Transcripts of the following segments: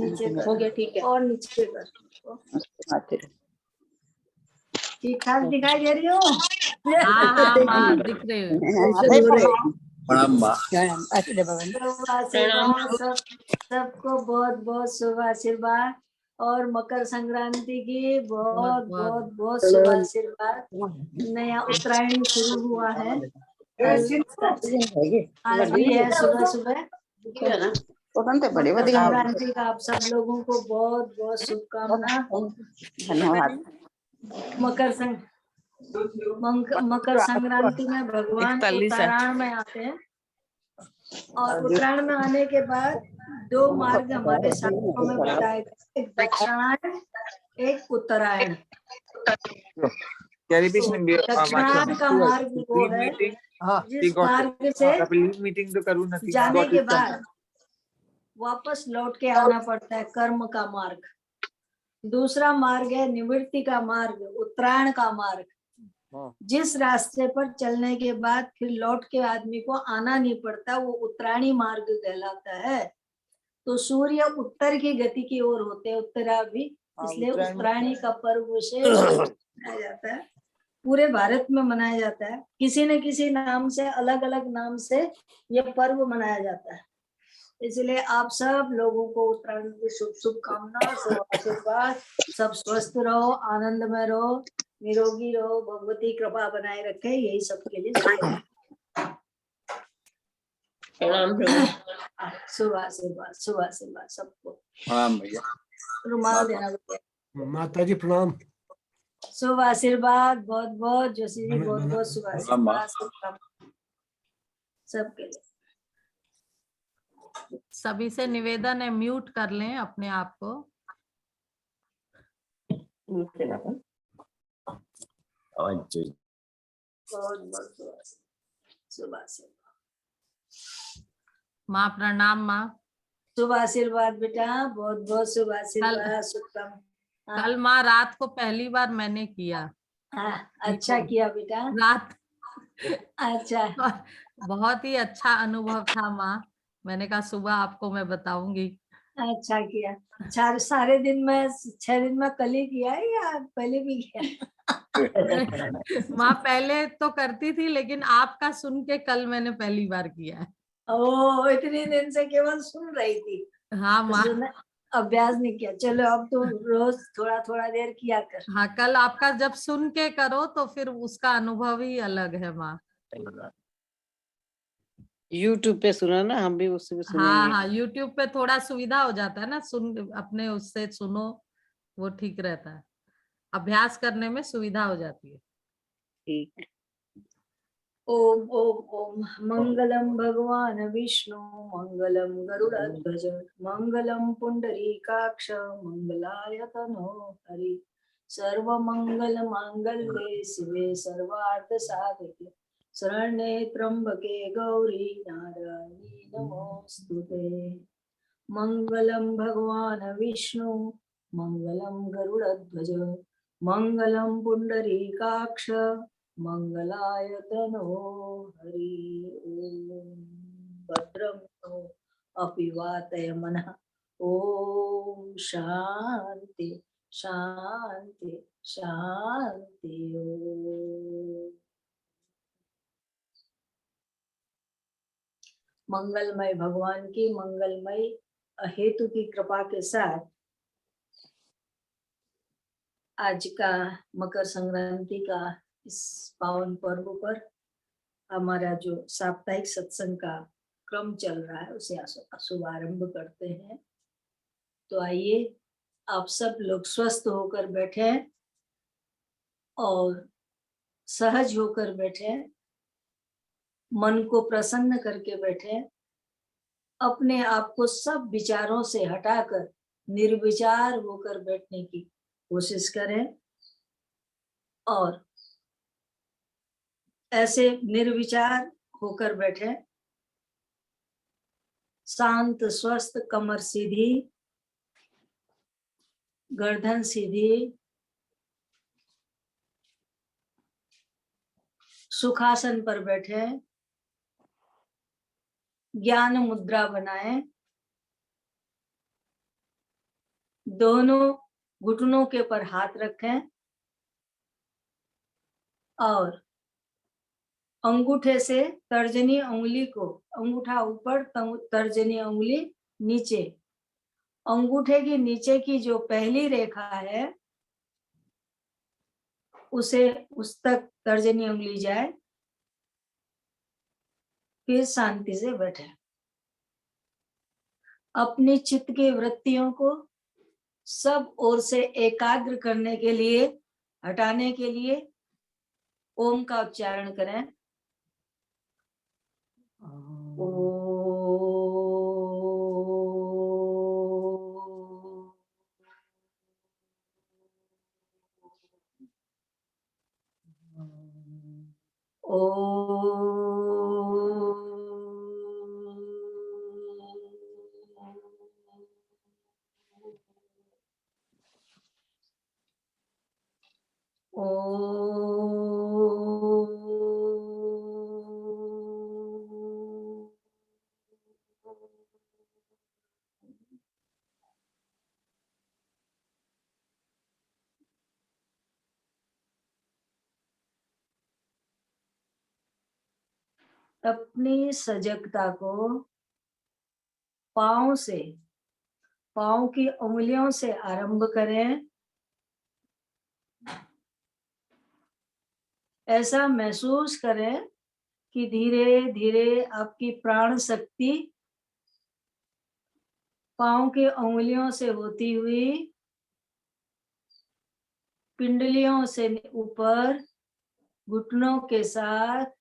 नीचे हो गया, ठीक है, और नीचे कर। ठीक ठाक दिखाई दे रही हो? हाँ दिख रहे हो। सबको बहुत बहुत शुभ आशीर्वाद और मकर संक्रांति की बहुत बहुत बहुत शुभ आशीर्वाद। नया उत्तरायण शुरू हुआ है, आज भी है सुबह सुबह। मकर संक्रांति का आप सब लोगों को बहुत बहुत शुभकामना। धन्यवाद। मकर संक्रांति में भगवान उत्तरायण में आते हैं और उत्तरायण में आने के बाद दो मार्ग हमारे शास्त्रों में बताए गए, एक दक्षिणायन, एक उत्तरायण। दक्षिणायन का मार्ग वो है जिस मार्ग से जाने के बाद वापस लौट के आना पड़ता है, कर्म का मार्ग। दूसरा मार्ग है निवृत्ति का मार्ग, उत्तरायण का मार्ग, जिस रास्ते पर चलने के बाद फिर लौट के आदमी को आना नहीं पड़ता, वो उत्तरायणी मार्ग कहलाता है। तो सूर्य उत्तर की गति की ओर होते हैं, उत्तराभी, इसलिए उत्तरायणी का पर्व उसे मनाया जाता है। पूरे भारत में मनाया जाता है, किसी न किसी नाम से, अलग अलग नाम से यह पर्व मनाया जाता है। इसलिए आप सब लोगों को उत्तरायण की शुभ शुभकामना, सब आशीर्वाद, सब स्वस्थ रहो, आनंद में रहो, निरोगी रहो, भगवती कृपा बनाए रखे, यही सबके लिए शुभ आशीर्वाद, शुभ आशीर्वाद सबको। रुमाल देना माता जी प्रणाम। शुभ आशीर्वाद बहुत बहुत, जोशी जी बहुत बहुत शुभ आशीर्वाद सबके लिए। सभी से निवेदन है म्यूट कर लें अपने आप को। बहुत बहुत शुभ आशीर्वाद। माँ प्रणाम। माँ शुभ आशीर्वाद बेटा, बहुत बहुत शुभ आशीर्वाद, शुभकामना। कल माँ रात को पहली बार मैंने किया। अच्छा किया बेटा, रात। अच्छा, बहुत ही अच्छा अनुभव था माँ। मैंने कहा सुबह आपको मैं बताऊंगी। अच्छा किया। सारे दिन में 6 दिन में कल ही किया है या पहले भी किया? माँ पहले तो करती थी, लेकिन आपका सुन के कल मैंने पहली बार किया है। ओ, इतने दिन से केवल सुन रही थी। हाँ माँ, अभ्यास नहीं किया। चलो अब तो रोज थोड़ा थोड़ा देर किया कर। हाँ कल आपका जब सुन के करो तो फिर उसका अनुभव ही अलग है माँ। YouTube पे सुना ना, हम भी उससे भी सुने। हाँ YouTube पे थोड़ा सुविधा हो जाता है ना, सुन अपने उससे सुनो, वो ठीक रहता है, अभ्यास करने में सुविधा हो जाती है। ठीक। ओम ओम ओम। मंगलम भगवान विष्णु, मंगलम गरुड़ध्वज, मंगलम पुंडरीकाक्ष, मंगलाय तनो हरि। सर्व मंगल मांगल्ये शिवे सर्वार्थ साधके, शरण्ये त्र्यंबके गौरी नारायणी नमोस्तुते। मंगलम भगवान विष्णु, मंगलम गरुड़ध्वज, मंगलम पुंडरीकाक्ष, मंगलाय तनो हरि। ओम भद्रं नो अपि वातयमनः। ओम शांति शांति शांति। ओम मंगलमय भगवान की मंगलमय हेतु की कृपा के साथ आज का मकर संक्रांति का इस पावन पर्व पर हमारा जो साप्ताहिक सत्संग का क्रम चल रहा है उसे शुभारंभ करते हैं। तो आइए आप सब लोग स्वस्थ होकर बैठे और सहज होकर बैठे, मन को प्रसन्न करके बैठे, अपने आप को सब विचारों से हटाकर निर्विचार होकर बैठने की कोशिश करें और ऐसे निर्विचार होकर बैठे, शांत स्वस्थ, कमर सीधी, गर्दन सीधी, सुखासन पर बैठे, ज्ञान मुद्रा बनाएं। दोनों घुटनों के ऊपर हाथ रखें और अंगूठे से तर्जनी उंगली को, अंगूठा ऊपर तर्जनी उंगली नीचे, अंगूठे की नीचे की जो पहली रेखा है उसे उस तक तर्जनी उंगली जाए। फिर शांति से बैठे। अपनी चित्त की वृत्तियों को सब ओर से एकाग्र करने के लिए, हटाने के लिए ओम का उच्चारण करें। अपनी सजगता को पांव से, पांव की उंगलियों से आरंभ करें। ऐसा महसूस करें कि धीरे धीरे आपकी प्राण शक्ति पांव की उंगलियों से होती हुई पिंडलियों से ऊपर घुटनों के साथ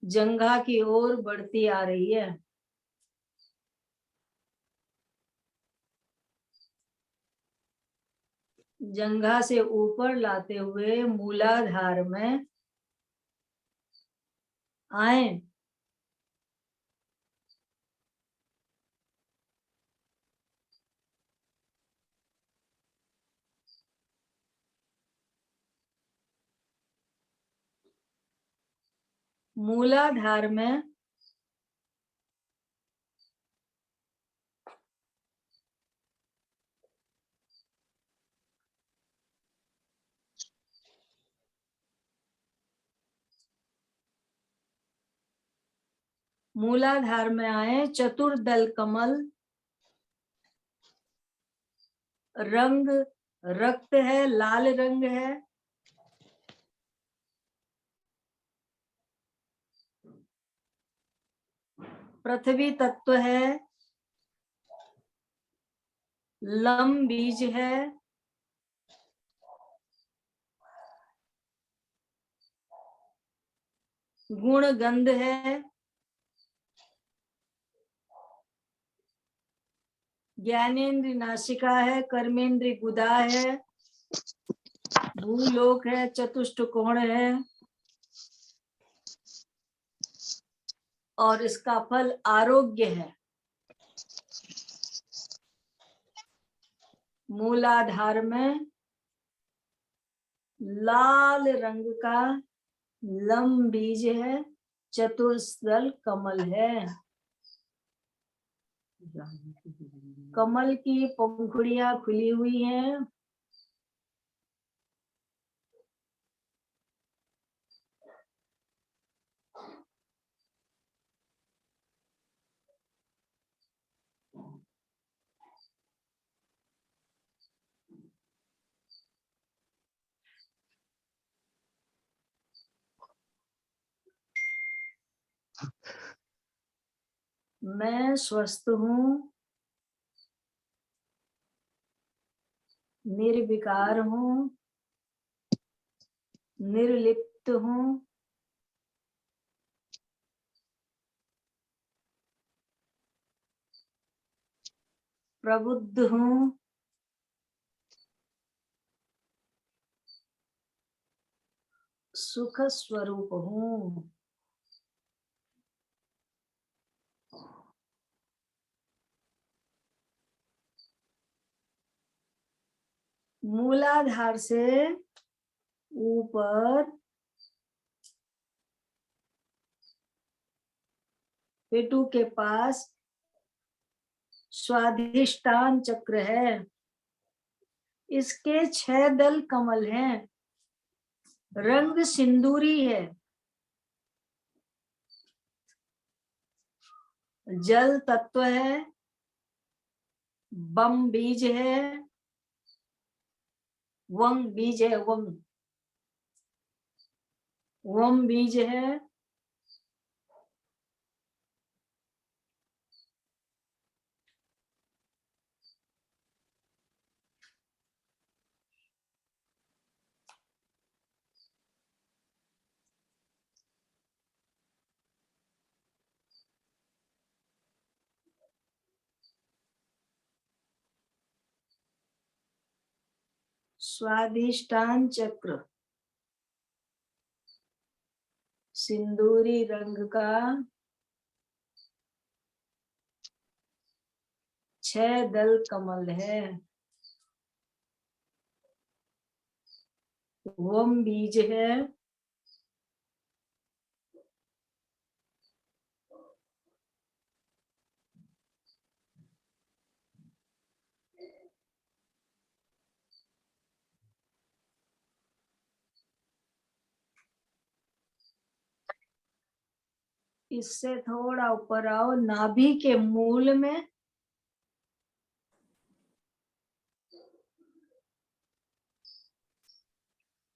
जंघा की ओर बढ़ती आ रही है। जंघा से ऊपर लाते हुए मूलाधार में आए। मूलाधार में मूलाधार में आए। चतुर्दल कमल, रंग रक्त है, लाल रंग है। पृथ्वी तत्व है, लम बीज है, गुण गंध है, ज्ञानेन्द्र नासिका है, कर्मेंद्र गुदा है, भूलोक है, चतुष्ट कोण है और इसका फल आरोग्य है। मूलाधार में लाल रंग का लम बीज है, चतुर्दल कमल है। कमल की पंखुड़ियां खुली हुई हैं। मैं स्वस्थ हूँ, निर्विकार हूँ, निर्लिप्त हूँ, प्रबुद्ध हूँ, सुख स्वरूप हूँ। मूलाधार से ऊपर पेटू के पास स्वाधिष्ठान चक्र है, इसके 6 दल कमल हैं, रंग सिंदूरी है, जल तत्व है, बम बीज है, वंग बीज है, वम बीज है, स्वादिष्टान चक्र सिंदूरी रंग का 6 दल कमल है, वम बीज है, इससे थोड़ा ऊपर आओ, नाभि के मूल में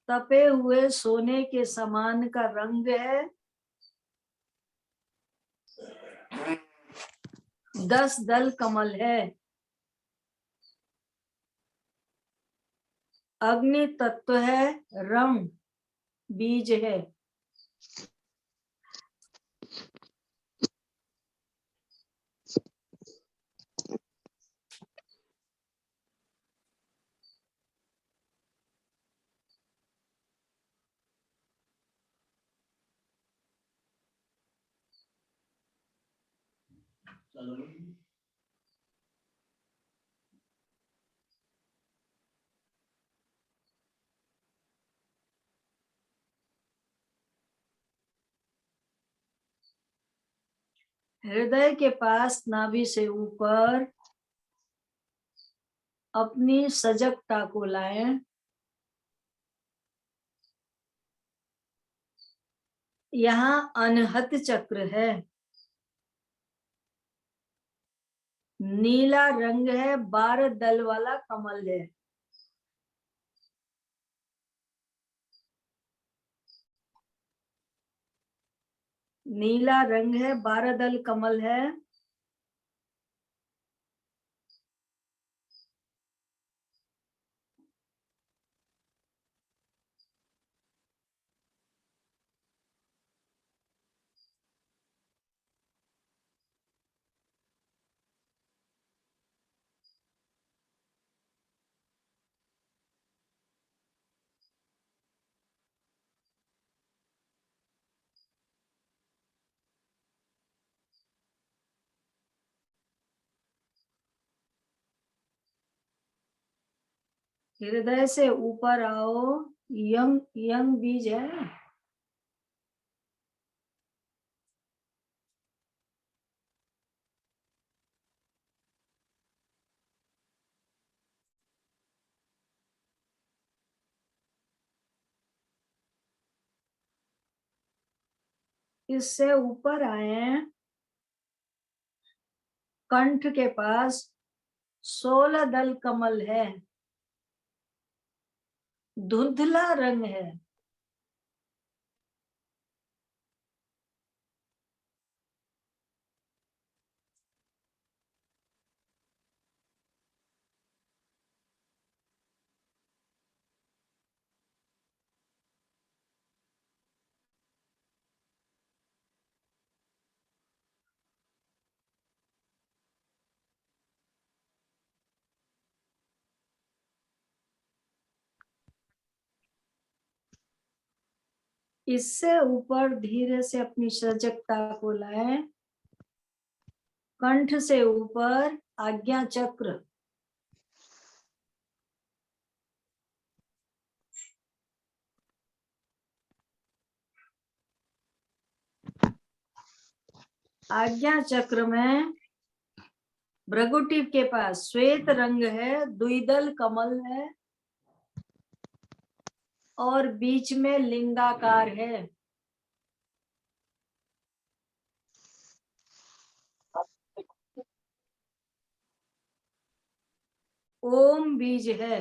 तपे हुए सोने के समान का रंग है, 10 दल कमल है, अग्नि तत्व है, रम बीज है, हृदय के पास नाभि से ऊपर अपनी सजगता को लाएं, यहाँ अनहत चक्र है, नीला रंग है, 12 दल वाला कमल है, नीला रंग है, 12 दल कमल है, हृदय से ऊपर आओ, यंग यंग बीज है, इससे ऊपर आए, कंठ के पास 16 दल कमल है, धुंधला रंग है, इससे ऊपर धीरे से अपनी सजगता को लाएं, कंठ से ऊपर आज्ञा चक्र, आज्ञा चक्र में भृगुटिप के पास श्वेत रंग है, द्विदल कमल है और बीच में लिंगाकार है। ओम बीज है।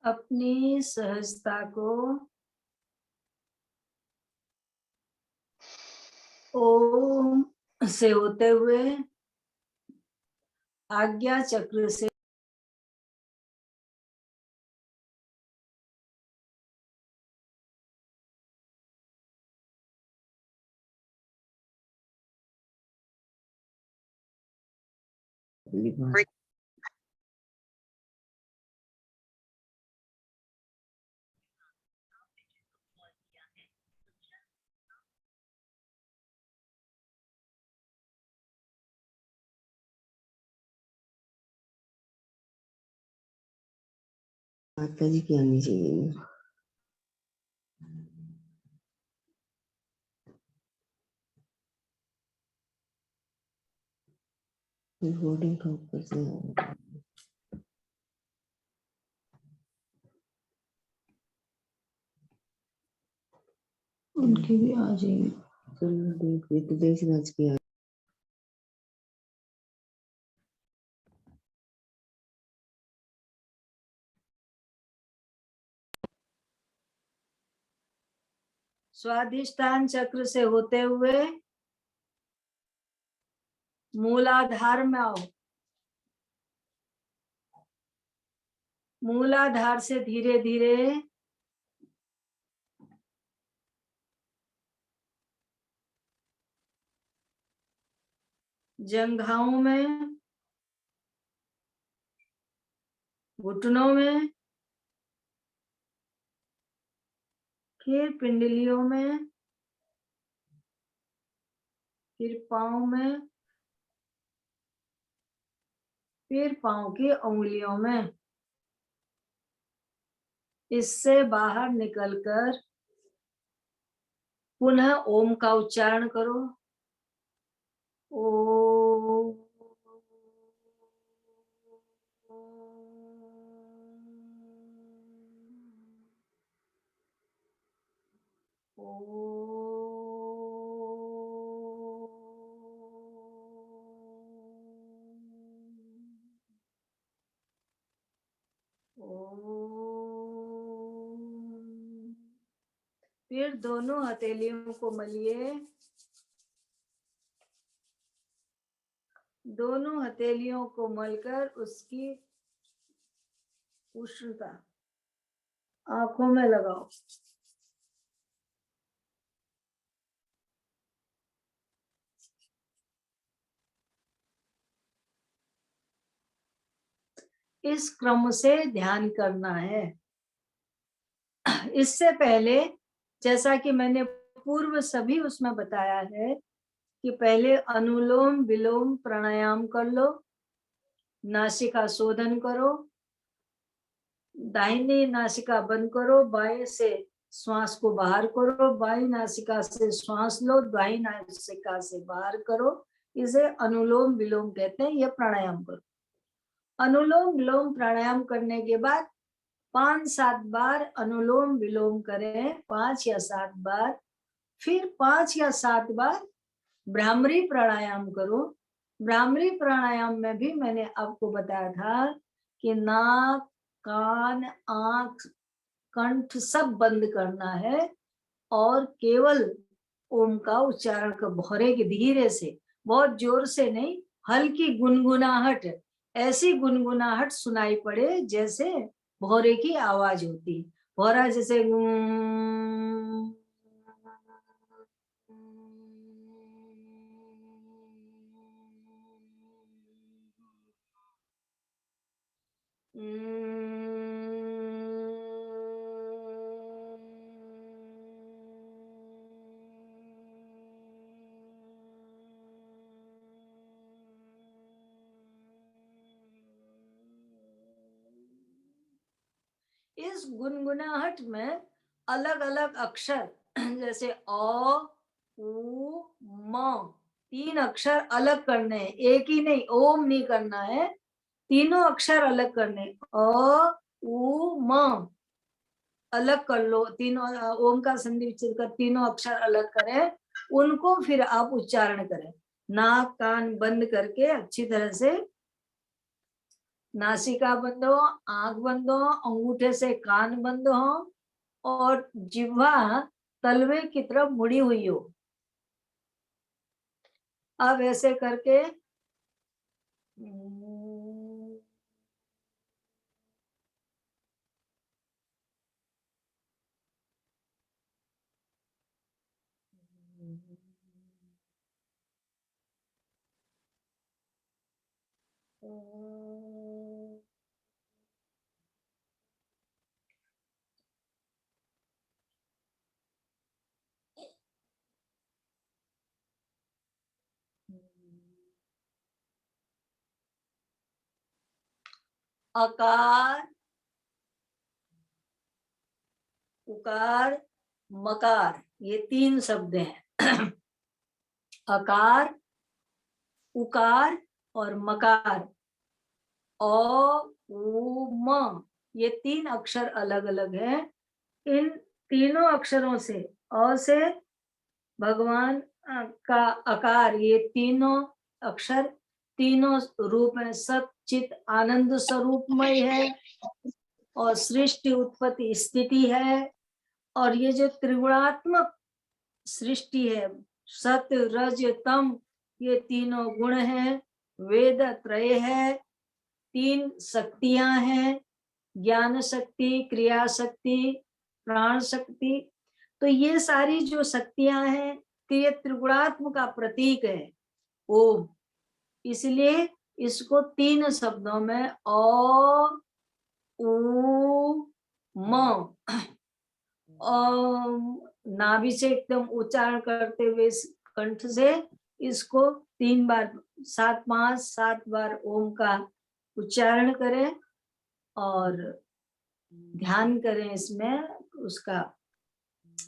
अपनी सहजता को ओम से होते हुए आज्ञा चक्र से माता जी की आनी चाहिए। रिकॉर्डिंग का ऊपर से उनकी भी आ जाएगी। चलो देश राज की आ स्वाधिष्ठान चक्र से होते हुए मूलाधार में आओ। मूलाधार से धीरे धीरे जंघाओं में, घुटनों में, फिर पिंडलियों में, फिर पाँव में, फिर पांव की उंगलियों में, इससे बाहर निकलकर पुनः ओम का उच्चारण करो। ओ फिर दोनों हथेलियों को मलिए, दोनों हथेलियों को मलकर उसकी उष्णता आंखों में लगाओ। इस क्रम से ध्यान करना है। इससे पहले जैसा कि मैंने पूर्व सभी उसमें बताया है कि पहले अनुलोम विलोम प्राणायाम कर लो, नासिका शोधन करो, दाहिनी नासिका बंद करो, बाएं से श्वास को बाहर करो, बाई नासिका से श्वास लो, दाई नासिका से बाहर करो। इसे अनुलोम विलोम कहते हैं। यह प्राणायाम करो। अनुलोम विलोम प्राणायाम करने के बाद 5-7 बार अनुलोम विलोम करें, 5 या 7 बार। फिर 5 या 7 बार भ्रामरी प्राणायाम करो। भ्रामरी प्राणायाम में भी मैंने आपको बताया था कि नाक, कान, आंख, कंठ सब बंद करना है और केवल ओम का उच्चारण कर, भौरे के धीरे से, बहुत जोर से नहीं, हल्की गुनगुनाहट, ऐसी गुनगुनाहट सुनाई पड़े जैसे भौरे की आवाज होती है। भौरा जैसे इस गुनगुनाहट में अलग अलग अक्षर जैसे अ, उ, म, 3 अक्षर अलग करने हैं, एक ही नहीं, ओम नहीं करना है, तीनों अक्षर अलग करने। अ, उ, म अलग कर लो, तीनों ओम का संधि विच्छेद कर तीनों अक्षर अलग करें, उनको फिर आप उच्चारण करें। नाक कान बंद करके अच्छी तरह से, नासिका बंद हो, आंख बंद हो, अंगूठे से कान बंद हो और जिह्वा तलवे की तरफ मुड़ी हुई हो। अब ऐसे करके अकार, उकार, मकार, ये 3 शब्द हैं। अकार, उकार और मकार। अ, उ, म, ये 3 अक्षर अलग अलग हैं। इन तीनों अक्षरों से, अ से भगवान का आकार, ये तीनों अक्षर तीनों रूप में सत चित आनंद स्वरूपमय है और सृष्टि उत्पत्ति स्थिति है। और ये जो त्रिगुणात्मक सृष्टि है, सत रज तम, ये तीनों गुण हैं। वेद त्रय है, 3 शक्तियां हैं, ज्ञान शक्ति, क्रिया शक्ति, प्राण शक्ति। तो ये सारी जो शक्तियां हैं, ये त्रिगुणात्म का प्रतीक है ओम। इसलिए इसको 3 शब्दों में अ, उ, म, नाभि से एकदम उच्चारण करते हुए कंठ से इसको 3 बार, 7 5 7 बार ओम का उच्चारण करें और ध्यान करें, इसमें उसका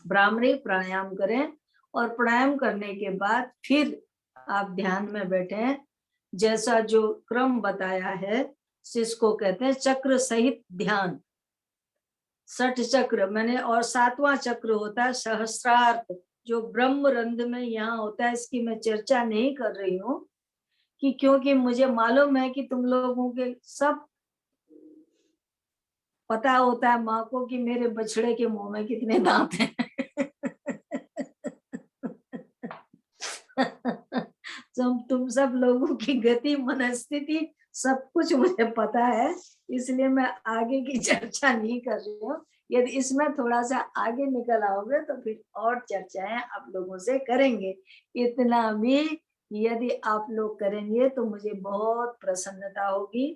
भ्रामरी प्राणायाम करें, और प्राणायाम करने के बाद फिर आप ध्यान में बैठे। जैसा जो क्रम बताया है जिसको कहते हैं चक्र सहित ध्यान, 60 चक्र मैंने, और 7वां चक्र होता है सहस्रार्थ, जो ब्रह्म रंध्र में यहाँ होता है। इसकी मैं चर्चा नहीं कर रही हूँ कि क्योंकि मुझे मालूम है कि तुम लोगों के सब पता होता है माँ को कि मेरे बछड़े के मुंह में कितने दांत हैं। तुम सब लोगों की गति, मनस्थिति, सब कुछ मुझे पता है, इसलिए मैं आगे की चर्चा नहीं कर रही हूँ। यदि इसमें थोड़ा सा आगे निकल आओगे तो फिर और चर्चाएं आप लोगों से करेंगे। इतना भी यदि आप लोग करेंगे तो मुझे बहुत प्रसन्नता होगी।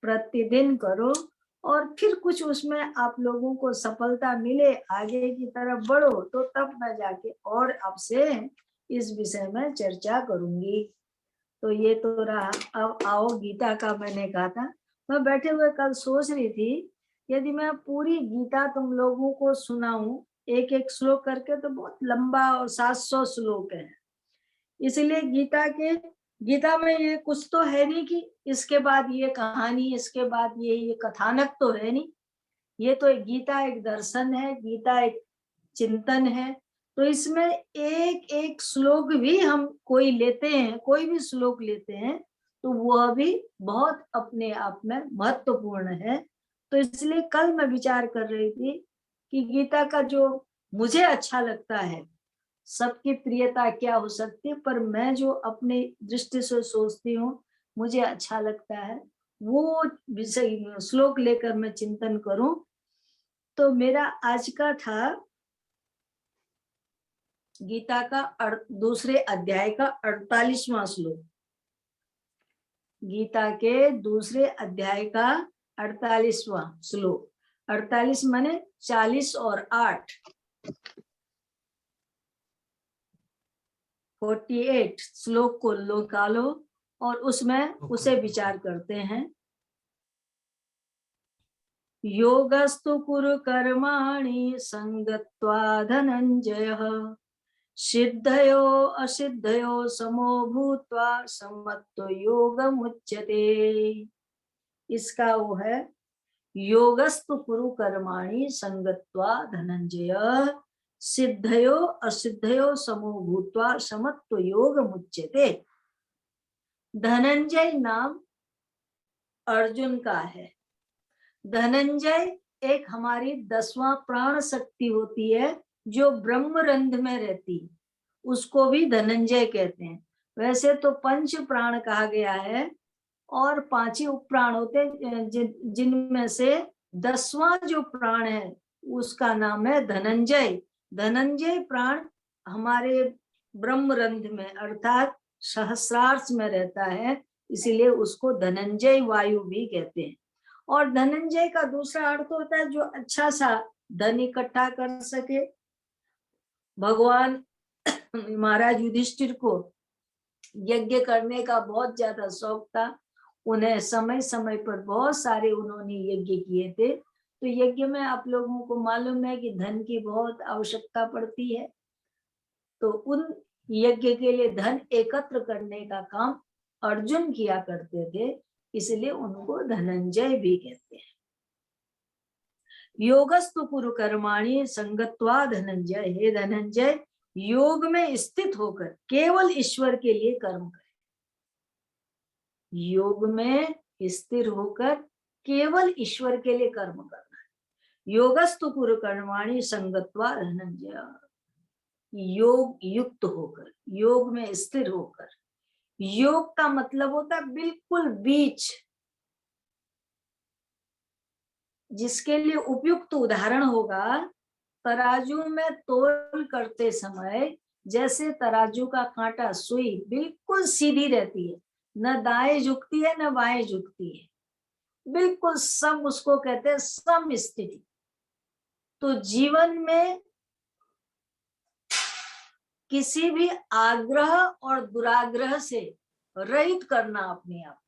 प्रतिदिन करो और फिर कुछ उसमें आप लोगों को सफलता मिले, आगे की तरफ बढ़ो, तो तब मैं जाके और आपसे इस विषय में चर्चा करूंगी। तो ये तो रहा। अब आओ गीता का, मैंने कहा था मैं बैठे हुए कल सोच रही थी यदि मैं पूरी गीता तुम लोगों को सुनाऊं एक एक श्लोक करके तो बहुत लंबा, और 700 श्लोक है। इसलिए गीता में ये कुछ तो है नहीं कि इसके बाद ये कहानी, इसके बाद ये कथानक तो है नहीं। ये तो गीता एक दर्शन है, गीता एक चिंतन है। तो इसमें एक एक श्लोक भी हम कोई लेते हैं, कोई भी श्लोक लेते हैं तो वह भी बहुत अपने आप में महत्वपूर्ण है। तो इसलिए कल मैं विचार कर रही थी कि गीता का जो मुझे अच्छा लगता है, सबकी प्रियता क्या हो सकती है, पर मैं जो अपने दृष्टि से सोचती हूँ मुझे अच्छा लगता है, वो विषय श्लोक लेकर मैं चिंतन करूं। तो मेरा आज का था गीता का दूसरे अध्याय का 48वां श्लोक। गीता के दूसरे अध्याय का 48वां श्लोक। 48 माने 40 और 8, 48 श्लोक को निकालो और उसमें उसे विचार करते हैं। योगस्तु कुरु कर्माणि संगत्वा धनंजय, सिद्धयो असिद्धयो समो भूत्वा समत्व योगमुच्यते। इसका वो है, योगस्तु कुरु कर्माणि संगत्वा धनंजय, सिद्धयो असिद्धयो समो भूत्वा समत्व योगमुच्यते। धनंजय नाम अर्जुन का है। धनंजय एक हमारी 10वां प्राण शक्ति होती है जो ब्रह्मरंध्र में रहती है, उसको भी धनंजय कहते हैं। वैसे तो 5 प्राण कहा गया है और 5 ही उपप्राण होते हैं, जिनमें से 10वां जो प्राण है उसका नाम है धनंजय। धनंजय प्राण हमारे ब्रह्मरंध्र में अर्थात सहस्रार्थ में रहता है, इसीलिए उसको धनंजय वायु भी कहते हैं। और धनंजय का दूसरा अर्थ होता है जो अच्छा सा धन इकट्ठा कर सके। भगवान महाराज युधिष्ठिर को यज्ञ करने का बहुत ज्यादा शौक था। उन्हें समय समय पर बहुत सारे उन्होंने यज्ञ किए थे। तो यज्ञ में आप लोगों को मालूम है कि धन की बहुत आवश्यकता पड़ती है। तो उन यज्ञ के लिए धन एकत्र करने का काम अर्जुन किया करते थे, इसलिए उनको धनंजय भी कहते हैं। योगस्तु कुरु कर्माणि संगत्वा धनंजय, हे धनंजय योग में स्थित होकर केवल ईश्वर के लिए कर्म करें। योग में स्थिर होकर केवल ईश्वर के लिए कर्म करना है। योगस्तु कुरु कर्माणि संगत्वा धनंजय, योग युक्त होकर, योग में स्थिर होकर। योग का मतलब होता है बिल्कुल बीच, जिसके लिए उपयुक्त उदाहरण होगा तराजू में तोल करते समय जैसे तराजू का कांटा, सुई बिल्कुल सीधी रहती है, न दाएं झुकती है न बाएं झुकती है, बिल्कुल सम, उसको कहते हैं सम स्थिति। तो जीवन में किसी भी आग्रह और दुराग्रह से रहित करना अपने आप,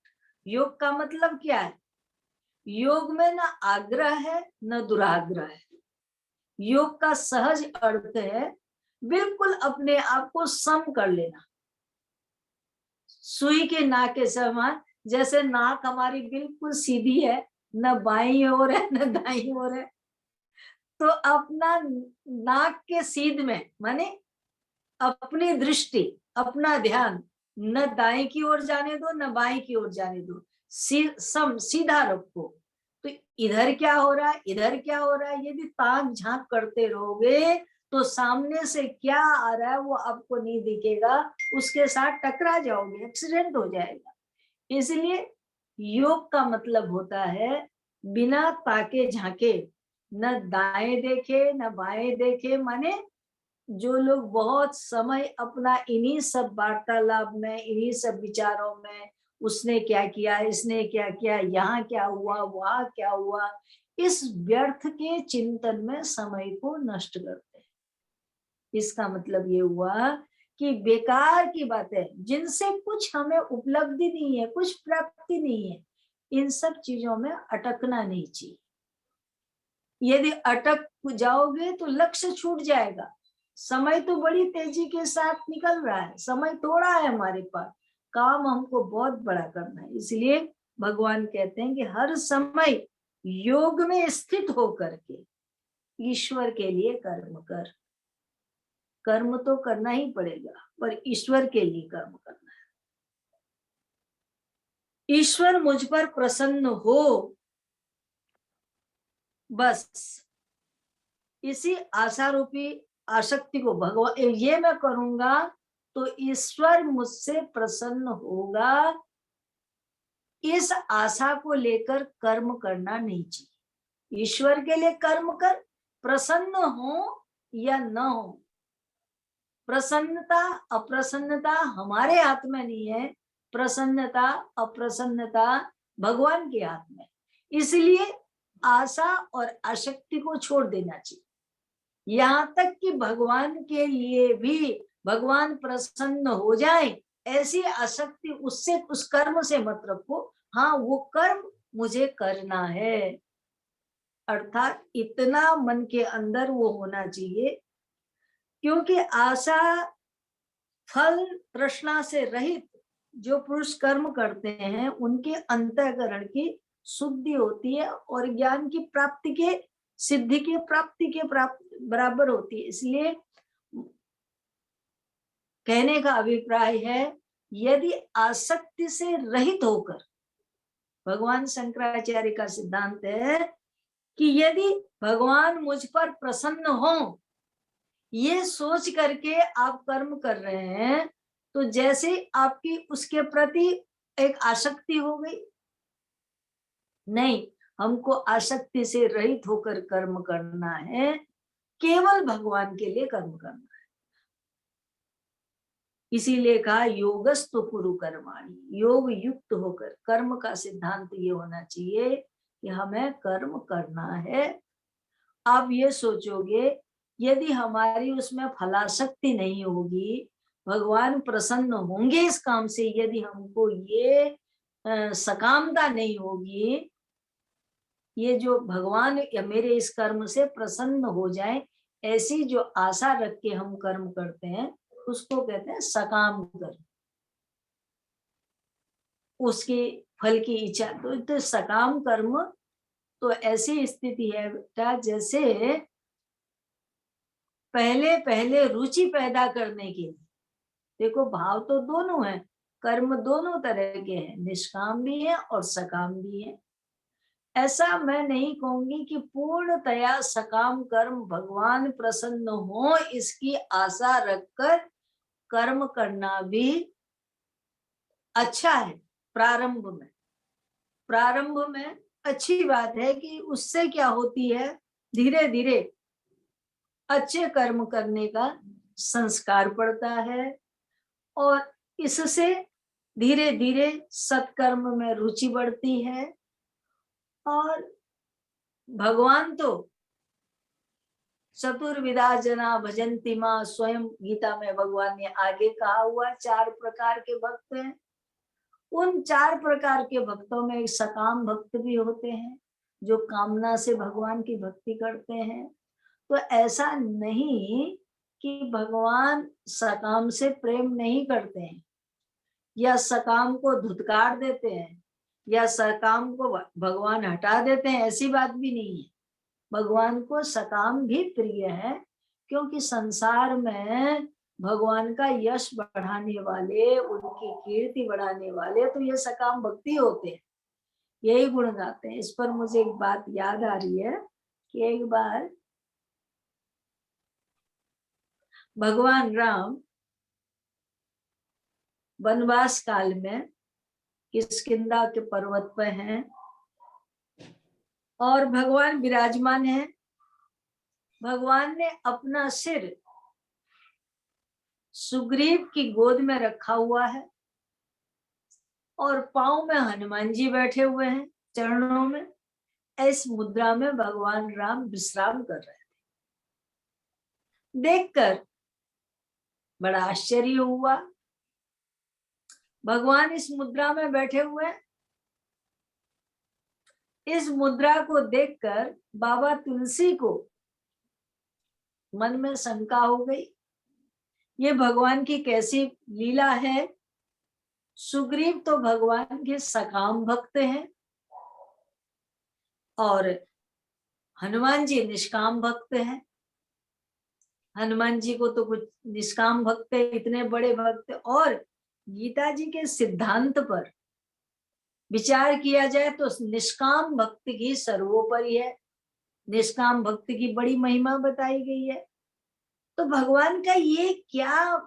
योग का मतलब क्या है? योग में न आग्रह है न दुराग्रह है। योग का सहज अर्थ है बिल्कुल अपने आप को सम कर लेना, सुई के नाक के समान। जैसे नाक हमारी बिल्कुल सीधी है, न बाईं ओर है न दाईं ओर है, तो अपना नाक के सीध में माने अपनी दृष्टि, अपना ध्यान न दाएं की ओर जाने दो न बाएं की ओर जाने दो, सीधा रखो। तो इधर क्या हो रहा है, इधर क्या हो रहा है, यदि ताक झांक करते रहोगे तो सामने से क्या आ रहा है वो आपको नहीं दिखेगा, उसके साथ टकरा जाओगे, एक्सीडेंट हो जाएगा। इसलिए योग का मतलब होता है बिना ताके झांके, न दाएं देखे न बाएं देखे। माने जो लोग बहुत समय अपना इन्हीं सब वार्तालाप में, इन्हीं सब विचारों में, उसने क्या किया, इसने क्या किया, यहाँ क्या हुआ, वहां क्या हुआ, इस व्यर्थ के चिंतन में समय को नष्ट करते हैं। इसका मतलब ये हुआ कि बेकार की बातें जिनसे कुछ हमें उपलब्धि नहीं है, कुछ प्राप्ति नहीं है, इन सब चीजों में अटकना नहीं चाहिए। यदि अटक जाओगे तो लक्ष्य छूट जाएगा। समय तो बड़ी तेजी के साथ निकल रहा है, समय थोड़ा है हमारे पास, काम हमको बहुत बड़ा करना है। इसलिए भगवान कहते हैं कि हर समय योग में स्थित होकर के ईश्वर के लिए कर्म कर। कर्म तो करना ही पड़ेगा, पर ईश्वर के लिए कर्म करना है। ईश्वर मुझ पर प्रसन्न हो, बस इसी आशा रूपी आसक्ति को भगवान, ये मैं करूंगा तो ईश्वर मुझसे प्रसन्न होगा, इस आशा को लेकर कर्म करना नहीं चाहिए। ईश्वर के लिए कर्म कर, प्रसन्न हो या न हो, प्रसन्नता अप्रसन्नता हमारे हाथ में नहीं है, प्रसन्नता अप्रसन्नता भगवान के हाथ में। इसलिए आशा और आसक्ति को छोड़ देना चाहिए। यहाँ तक कि भगवान के लिए भी भगवान प्रसन्न हो जाए ऐसी आसक्ति उससे, उस कर्म से मत रखो। हाँ, वो कर्म मुझे करना है, अर्थात इतना मन के अंदर वो होना चाहिए। क्योंकि आशा फल तृष्णा से रहित जो पुरुष कर्म करते हैं उनके अंतःकरण की शुद्धि होती है और ज्ञान की प्राप्ति के, सिद्धि की प्राप्ति के बराबर होती है। इसलिए कहने का अभिप्राय है यदि आसक्ति से रहित होकर, भगवान शंकराचार्य का सिद्धांत है कि यदि भगवान मुझ पर प्रसन्न हो ये सोच करके आप कर्म कर रहे हैं, तो जैसे आपकी उसके प्रति एक आसक्ति हो गई। नहीं, हमको आसक्ति से रहित होकर कर्म करना है, केवल भगवान के लिए कर्म करना है। इसीलिए कहा योगस्तु कुरु कर्माणि, योग युक्त होकर। कर्म का सिद्धांत ये होना चाहिए कि हमें कर्म करना है। आप ये सोचोगे यदि हमारी उसमें फलाशक्ति नहीं होगी, भगवान प्रसन्न होंगे इस काम से, यदि हमको ये सकामता नहीं होगी, ये जो भगवान या मेरे इस कर्म से प्रसन्न हो जाए ऐसी जो आशा रख के हम कर्म करते हैं उसको कहते हैं सकाम कर्म। उसकी फल की इच्छा, तो सकाम कर्म तो ऐसी स्थिति है बेटा जैसे पहले पहले रुचि पैदा करने के लिए। देखो भाव तो दोनों है, कर्म दोनों तरह के हैं, निष्काम भी है और सकाम भी है। ऐसा मैं नहीं कहूंगी कि पूर्णतया सकाम कर्म भगवान प्रसन्न हो इसकी आशा रखकर कर्म करना भी अच्छा है। प्रारंभ में अच्छी बात है कि उससे क्या होती है, धीरे धीरे अच्छे कर्म करने का संस्कार पड़ता है और इससे धीरे धीरे सत्कर्म में रुचि बढ़ती है। और भगवान तो चतुर्विधा जना भजन्ति मां, स्वयं गीता में भगवान ने आगे कहा हुआ 4 प्रकार के भक्त हैं। उन 4 प्रकार के भक्तों में एक सकाम भक्त भी होते हैं जो कामना से भगवान की भक्ति करते हैं। तो ऐसा नहीं कि भगवान सकाम से प्रेम नहीं करते हैं या सकाम को धुतकार देते हैं या सकाम को भगवान हटा देते हैं, ऐसी बात भी नहीं है। भगवान को सकाम भी प्रिय है, क्योंकि संसार में भगवान का यश बढ़ाने वाले, उनकी कीर्ति बढ़ाने वाले तो ये सकाम भक्ति होते हैं, यही गुण गाते हैं। इस पर मुझे एक बात याद आ रही है कि एक बार भगवान राम वनवास काल में किष्किंधा के पर्वत पर हैं और भगवान विराजमान हैं। भगवान ने अपना सिर सुग्रीव की गोद में रखा हुआ है और पांव में हनुमान जी बैठे हुए हैं चरणों में। इस मुद्रा में भगवान राम विश्राम कर रहे थे। देखकर बड़ा आश्चर्य हुआ। भगवान इस मुद्रा में बैठे हुए हैं। इस मुद्रा को देखकर बाबा तुलसी को मन में शंका हो गई, ये भगवान की कैसी लीला है। सुग्रीव तो भगवान के सकाम भक्त हैं और हनुमान जी निष्काम भक्त हैं। हनुमान जी को तो कुछ निष्काम भक्त है, इतने बड़े भक्त। और गीता जी के सिद्धांत पर विचार किया जाए तो निष्काम भक्त की सर्वोपरि है, निष्काम भक्त की बड़ी महिमा बताई गई है। तो भगवान का ये क्या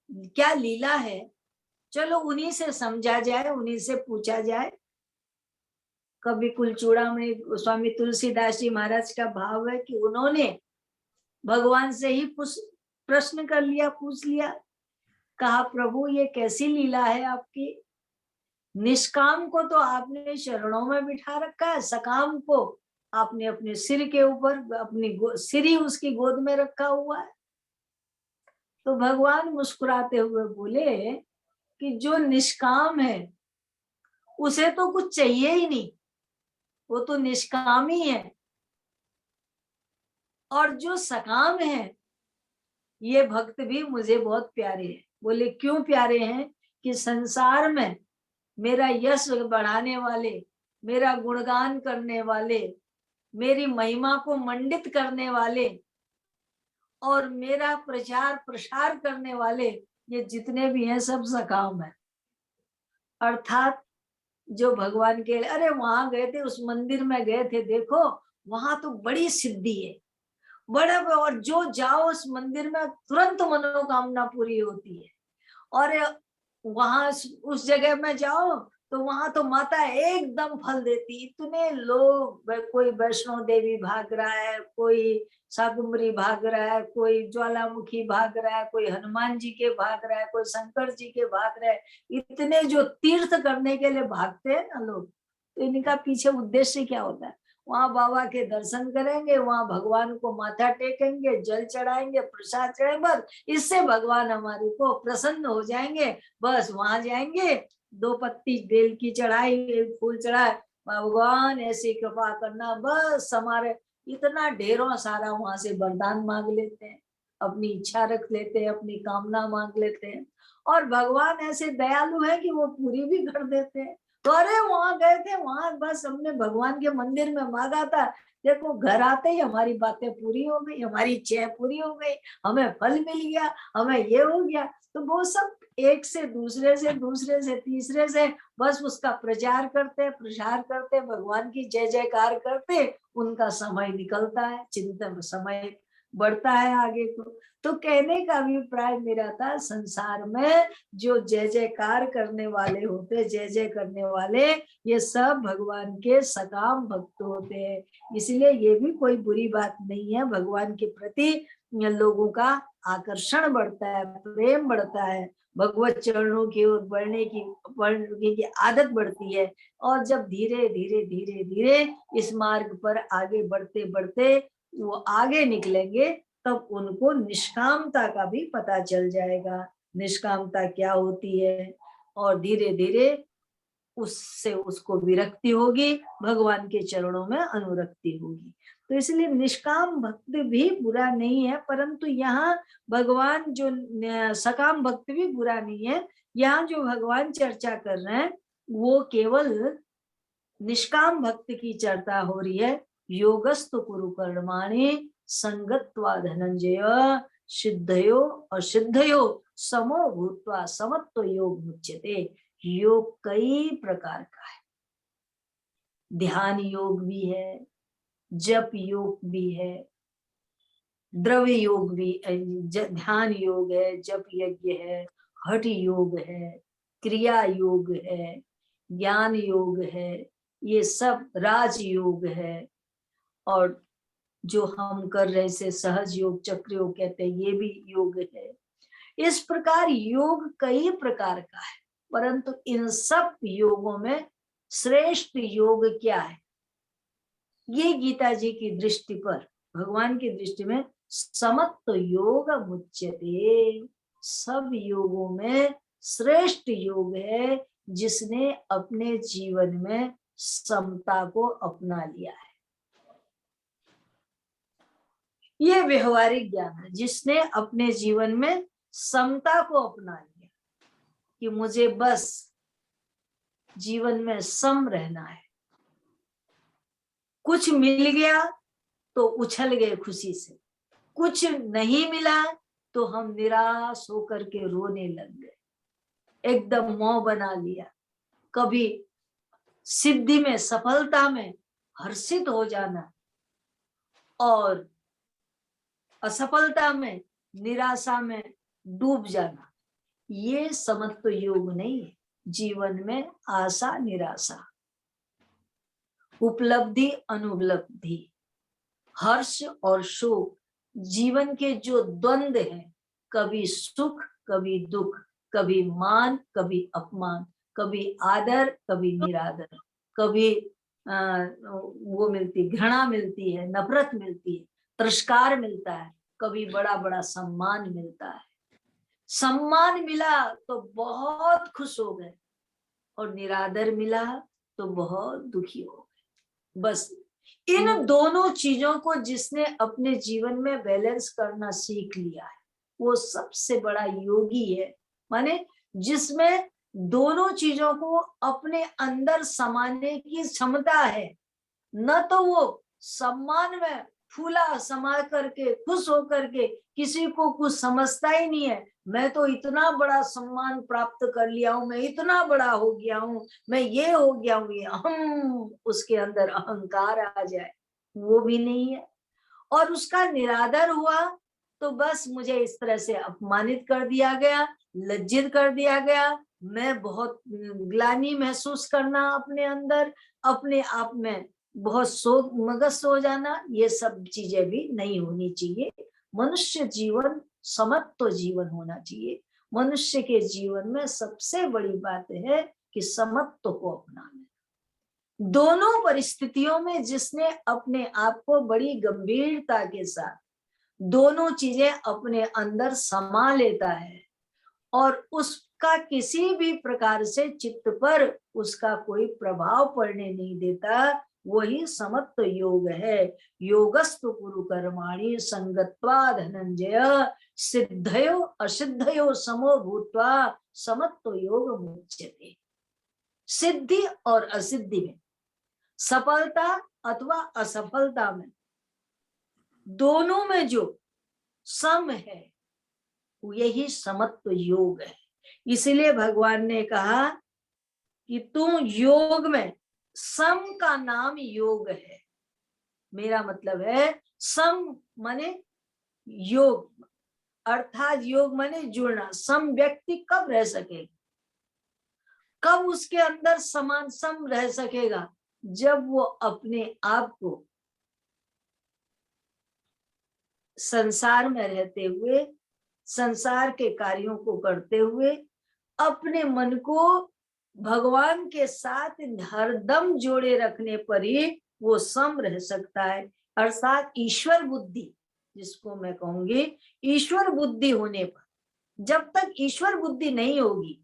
क्या लीला है, चलो उन्हीं से समझा जाए, उन्हीं से पूछा जाए। कवि कुलचूड़ामणि स्वामी तुलसीदास जी महाराज का भाव है कि उन्होंने भगवान से ही प्रश्न कर लिया, पूछ लिया, कहा प्रभु ये कैसी लीला है आपकी। निष्काम को तो आपने शरणों में बिठा रखा है, सकाम को आपने अपने सिर के ऊपर, अपनी सिर ही उसकी गोद में रखा हुआ है। तो भगवान मुस्कुराते हुए बोले कि जो निष्काम है उसे तो कुछ चाहिए ही नहीं, वो तो निष्काम ही है। और जो सकाम है ये भक्त भी मुझे बहुत प्यारे हैं। बोले क्यों प्यारे हैं? कि संसार में मेरा यश बढ़ाने वाले, मेरा गुणगान करने वाले, मेरी महिमा को मंडित करने वाले और मेरा प्रचार प्रसार करने वाले, ये जितने भी हैं सब सकाम है। अर्थात जो भगवान के, अरे वहां गए थे, उस मंदिर में गए थे, देखो वहां तो बड़ी सिद्धि है, बड़ा, और जो जाओ उस मंदिर में तुरंत मनोकामना पूरी होती है। और वहां उस जगह में जाओ तो वहां तो माता एकदम फल देती। इतने लोग, कोई वैष्णो देवी भाग रहा है, कोई शाकुंभरी भाग रहा है, कोई ज्वालामुखी भाग रहा है, कोई हनुमान जी के भाग रहा है, कोई शंकर जी के भाग रहा है। इतने जो तीर्थ करने के लिए भागते हैं ना लोग, तो इनका पीछे उद्देश्य क्या होता है? वहां बाबा के दर्शन करेंगे, वहां भगवान को माथा टेकेंगे, जल चढ़ाएंगे, प्रसाद चढ़ाएंगे, बस इससे भगवान हमारे को प्रसन्न हो जाएंगे। बस वहां जाएंगे, 2 पत्ती बेल की चढ़ाई, फूल चढ़ाए, भगवान ऐसी कृपा करना, बस हमारे इतना ढेरों सारा वहां से वरदान मांग लेते हैं, अपनी इच्छा रख लेते हैं, अपनी कामना मांग लेते हैं। और भगवान ऐसे दयालु है कि वो पूरी भी कर देते हैं। तो अरे वहां गए थे, वहां बस हमने भगवान के मंदिर में मांगा था, देखो घर आते ही हमारी बातें पूरी हो गई, हमारी इच्छाएं पूरी हो गई, हमें फल मिल गया, हमें ये हो गया। तो वो सब एक से दूसरे से, दूसरे से तीसरे से बस उसका प्रचार करते, प्रसार करते, भगवान की जय जयकार करते, उनका समय निकलता है, चिंतन समय बढ़ता है आगे को। तो कहने का अभिप्राय मेरा था, संसार में जो जय जयकार करने वाले होते, जय जय करने वाले, ये सब भगवान के सकाम भक्त होते हैं। इसलिए ये भी कोई बुरी बात नहीं है, भगवान के प्रति लोगों का आकर्षण बढ़ता है, प्रेम बढ़ता है, भगवत चरणों की ओर बढ़ने की आदत बढ़ती है। और जब धीरे धीरे धीरे धीरे इस मार्ग पर आगे बढ़ते बढ़ते वो आगे निकलेंगे, तब उनको निष्कामता का भी पता चल जाएगा, निष्कामता क्या होती है। और धीरे धीरे उससे उसको विरक्ति होगी, भगवान के चरणों में अनुरक्ति होगी। तो इसलिए निष्काम भक्त भी बुरा नहीं है, परंतु यहाँ भगवान जो सकाम भक्त भी बुरा नहीं है। यहाँ जो भगवान चर्चा कर रहे हैं वो केवल निष्काम भक्त की चर्चा हो रही है। योगस्तु कुरु कर्माणि संगत्वा धनंजय सिद्धयो असिद्धयो समो भूत्वा समत्व योग मुच्यते। योग कई प्रकार का है, ध्यान योग भी है, जप योग भी है, द्रव्य योग भी, ध्यान योग है, जप यज्ञ है, हठ योग है, क्रिया योग है, ज्ञान योग है, ये सब राज योग है। और जो हम कर रहे से सहज योग, चक्र योग कहते हैं, ये भी योग है। इस प्रकार योग कई प्रकार का है, परंतु इन सब योगों में श्रेष्ठ योग क्या है, ये गीता जी की दृष्टि पर, भगवान की दृष्टि में समत्व योग मुच्यते। सब योगों में श्रेष्ठ योग है जिसने अपने जीवन में समता को अपना लिया है। ये व्यवहारिक ज्ञान है, जिसने अपने जीवन में समता को अपना लिया कि मुझे बस जीवन में सम रहना है। कुछ मिल गया तो उछल गए खुशी से, कुछ नहीं मिला तो हम निराश होकर के रोने लग गए, एकदम मोह बना लिया। कभी सिद्धि में, सफलता में हर्षित हो जाना और असफलता में, निराशा में डूब जाना, ये समत्व योग नहीं है। जीवन में आशा निराशा, उपलब्धि अनुपलब्धि, हर्ष और शोक, जीवन के जो द्वंद्व हैं, कभी सुख कभी दुख, कभी मान कभी अपमान, कभी आदर कभी निरादर, कभी वो मिलती, घृणा मिलती है, नफरत मिलती है, तिरस्कार मिलता है, कभी बड़ा बड़ा सम्मान मिलता है। सम्मान मिला तो बहुत खुश हो गए और निरादर मिला तो बहुत दुखी हो गए। बस इन दोनों चीजों को जिसने अपने जीवन में बैलेंस करना सीख लिया है, वो सबसे बड़ा योगी है। माने जिसमें दोनों चीजों को अपने अंदर समाने की क्षमता है। न तो वो सम्मान में फूला समा करके खुश होकर के किसी को कुछ समझता ही नहीं है, मैं तो इतना बड़ा सम्मान प्राप्त कर लिया हूं, मैं इतना बड़ा हो गया हूं, मैं ये हो गया हूं, ये हम, उसके अंदर अहंकार आ जाए, वो भी नहीं है। और उसका निरादर हुआ तो बस मुझे इस तरह से अपमानित कर दिया गया, लज्जित कर दिया गया, मैं बहुत ग्लानि महसूस करना अपने अंदर, अपने आप में बहुत शोक मगज हो जाना, ये सब चीजें भी नहीं होनी चाहिए। मनुष्य जीवन समत्व जीवन होना चाहिए। मनुष्य के जीवन में सबसे बड़ी बात है कि समत्व को अपनाना। दोनों परिस्थितियों में जिसने अपने आप को बड़ी गंभीरता के साथ दोनों चीजें अपने अंदर समा लेता है और उसका किसी भी प्रकार से चित्त पर उसका कोई प्रभाव पड़ने नहीं देता, वही समत्व योग है। योगस्तु कुरु कर्माणि संगत्वा धनंजय सिद्धयो असिद्धयो समो भूत्वा समत्व योग मुच्यते। सिद्धि और असिद्धि में, सफलता अथवा असफलता में, दोनों में जो सम है यही समत्व योग है। इसलिए भगवान ने कहा कि तुम योग में, सम का नाम योग है। मेरा मतलब है सम माने योग, अर्थात योग माने जुड़ना। सम व्यक्ति कब रह सकेगा, कब उसके अंदर समान सम रह सकेगा, जब वो अपने आप को संसार में रहते हुए, संसार के कार्यों को करते हुए, अपने मन को भगवान के साथ हरदम जोड़े रखने पर ही वो सम रह सकता है। अर्थात ईश्वर बुद्धि, जिसको मैं कहूंगी ईश्वर बुद्धि होने पर, जब तक ईश्वर बुद्धि नहीं होगी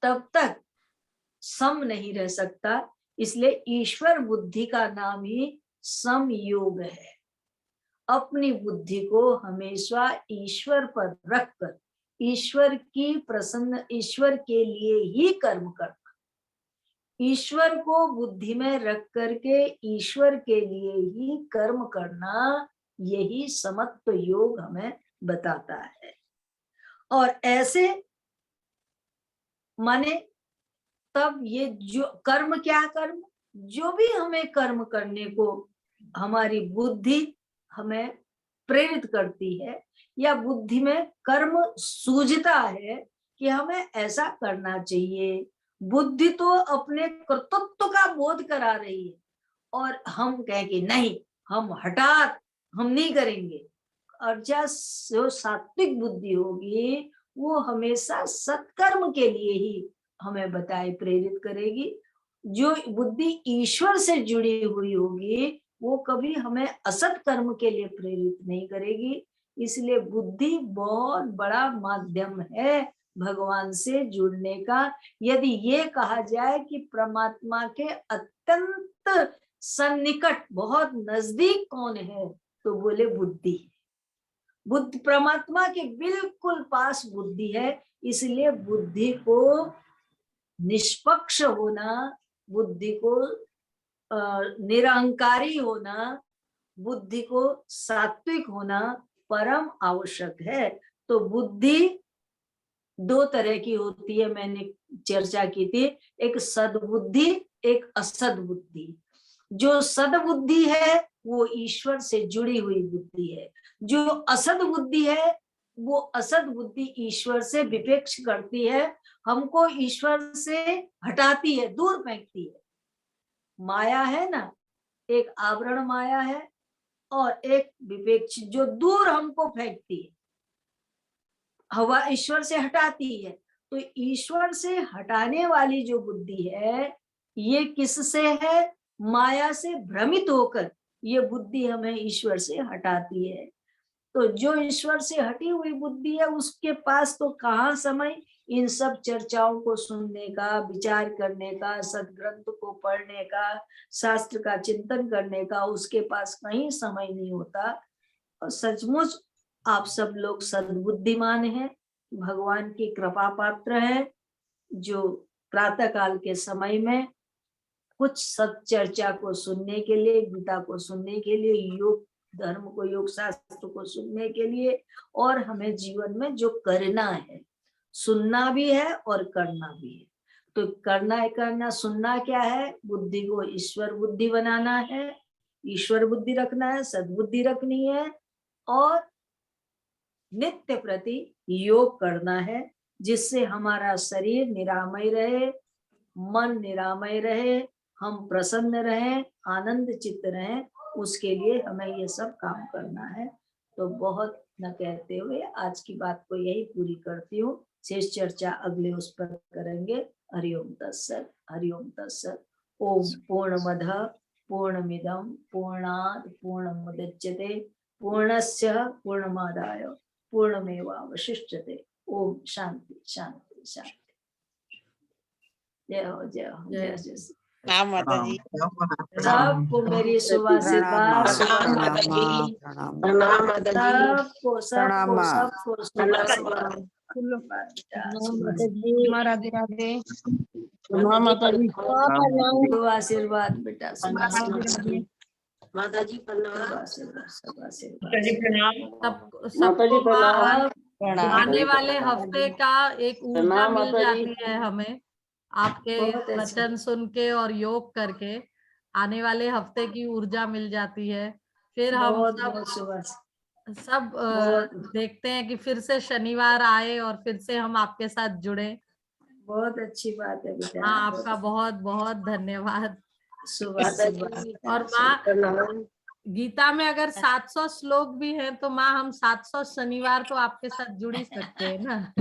तब तक सम नहीं रह सकता। इसलिए ईश्वर बुद्धि का नाम ही समयोग है। अपनी बुद्धि को हमेशा ईश्वर पर रखकर ईश्वर के लिए ही कर्म करना, ईश्वर को बुद्धि में रख करके ईश्वर के लिए ही कर्म करना, यही समत्व योग हमें बताता है। और ऐसे माने तब ये जो कर्म, क्या कर्म, जो भी हमें कर्म करने को हमारी बुद्धि हमें प्रेरित करती है या बुद्धि में कर्म सूझता है कि हमें ऐसा करना चाहिए, बुद्धि तो अपने कर्तृत्व का बोध करा रही है और हम कहें कि नहीं, हम नहीं करेंगे। और जो सात्विक बुद्धि होगी वो हमेशा सत्कर्म के लिए ही हमें बताए प्रेरित करेगी। जो बुद्धि ईश्वर से जुड़ी हुई होगी वो कभी हमें असत कर्म के लिए प्रेरित नहीं करेगी। इसलिए बुद्धि बहुत बड़ा माध्यम है भगवान से जुड़ने का। यदि ये कहा जाए कि परमात्मा के अत्यंत सन्निकट, बहुत नजदीक कौन है, तो बोले बुद्धि। बुद्धि परमात्मा के बिल्कुल पास बुद्धि है। इसलिए बुद्धि को निष्पक्ष होना, बुद्धि को निरहंकारी होना, बुद्धि को सात्विक होना परम आवश्यक है। तो बुद्धि दो तरह की होती है, मैंने चर्चा की थी, एक सद्बुद्धि, एक असद्बुद्धि। जो सद्बुद्धि है वो ईश्वर से जुड़ी हुई बुद्धि है, जो असद्बुद्धि है वो असद्बुद्धि ईश्वर से विपेक्ष करती है, हमको ईश्वर से हटाती है, दूर फेंकती है। माया है ना, एक आवरण माया है और एक विपेक्ष जो दूर हमको फेंकती है, हवा ईश्वर से हटाती है। तो ईश्वर से हटाने वाली जो बुद्धि है ये किससे है? माया से भ्रमित होकर ये बुद्धि हमें ईश्वर से हटाती है। तो जो ईश्वर से हटी हुई बुद्धि है उसके पास तो कहाँ समय इन सब चर्चाओं को सुनने का, विचार करने का, सदग्रंथ को पढ़ने का, शास्त्र का चिंतन करने का, उसके पास कहीं समय नहीं होता। और सचमुच आप सब लोग सद्बुद्धिमान हैं, भगवान की कृपा पात्र हैं, जो प्रातः काल के समय में कुछ सत चर्चा को सुनने के लिए, गीता को सुनने के लिए, योग धर्म को, योग शास्त्र को सुनने के लिए, और हमें जीवन में जो करना है, सुनना भी है और करना भी है। तो करना सुनना क्या है? बुद्धि को ईश्वर बुद्धि बनाना है, ईश्वर बुद्धि रखना है, सद्बुद्धि रखनी है, और नित्य प्रति योग करना है, जिससे हमारा शरीर निरामय रहे, मन निरामय रहे, हम प्रसन्न रहें, आनंद चित्त रहें। उसके लिए हमें ये सब काम करना है। तो बहुत न कहते हुए आज की बात को यही पूरी करती हूँ। शेष चर्चा अगले उस पर करेंगे। हरिओम तत्सत, हरिओम तत्सत। ओम पूर्णमदः पूर्णमिदं पूर्णात् पूर्णमुदच्यते पूर्णस्य पूर्णमादाय पूर्णमेवावशिष्यते। ओम शांति शांति शांति। जय हो जय हो जय जय। हाँ माता जी। सबको मेरी सुभाषिर्वाद, प्रणाम माता जी। सबको सबको सबको सुभाषिर्वाद। राधे राधे। माता जी। आशीर्वाद बेटा, माता जी प्रणाम। सबको आने वाले हफ्ते का एक ऊर्जा प्रणाम मिल माता जी। जाती है हमें, आपके बहुत अच्छा। वचन सुन के और योग करके आने वाले हफ्ते की ऊर्जा मिल जाती है। फिर हम बहुत सब बहुत सुभाष। देखते हैं कि फिर से शनिवार आए और फिर से हम आपके साथ जुड़े। बहुत अच्छी बात है बेटा। हाँ, आपका बहुत बहुत धन्यवाद। सुभाष। और माँ, गीता में अगर 700 श्लोक भी हैं तो माँ हम 700 शनिवार तो आपके साथ जुड़ ही सकते हैं ना।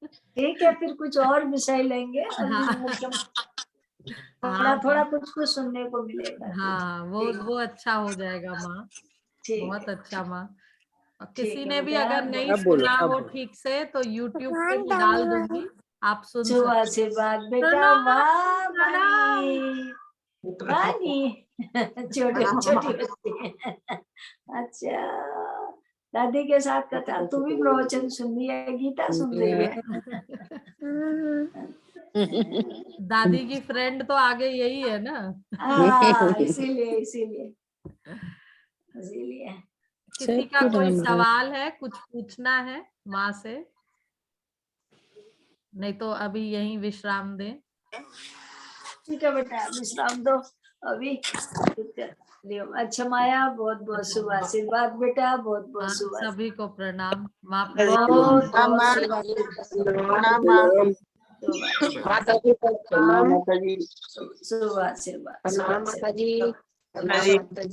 ठीक है, फिर कुछ और विषय लेंगे। हाँ। थोड़ा थोड़ा कुछ कुछ सुनने को मिलेगा। हाँ, वो अच्छा हो जाएगा माँ, ठीक बहुत है। अच्छा माँ। और ठीक किसी है ने भी बेटा, अगर नहीं अब बोलो, सुना अब हो बोलो। ठीक से तो YouTube पे मैं डाल दूंगी, आप सुन शुभ सकते आशीर्वाद बेटा। प्रणाम, वाह प्रणाम। बानी बानी छोटी छोटी बच्ची है। अच्छा, दादी के साथ कथा, तू भी प्रवचन सुन रही है, गीता सुन रही है। दादी की फ्रेंड तो आगे यही है ना। हाँ, इसीलिए इसीलिए इसीलिए। किसी का कोई सवाल है, कुछ पूछना है माँ से? नहीं तो अभी यहीं विश्राम दें। ठीक है बेटा, विश्राम दो अभी। लियो। अच्छा माया, बहुत बहुत शुभ आशीर्वाद बेटा, बहुत बहुत हाँ, शुभ सभी को प्रणाम। माँ बहुत प्रणाम बहुत माँ। शुभ आशीर्वाद। प्रणाम माँ। शुभ आशीर्वाद। माता जी प्रणाम माता जी। शुभ आशीर्वाद। शुभ प्रणाम आशीर्वाद। माता जी। प्रणाम माता जी।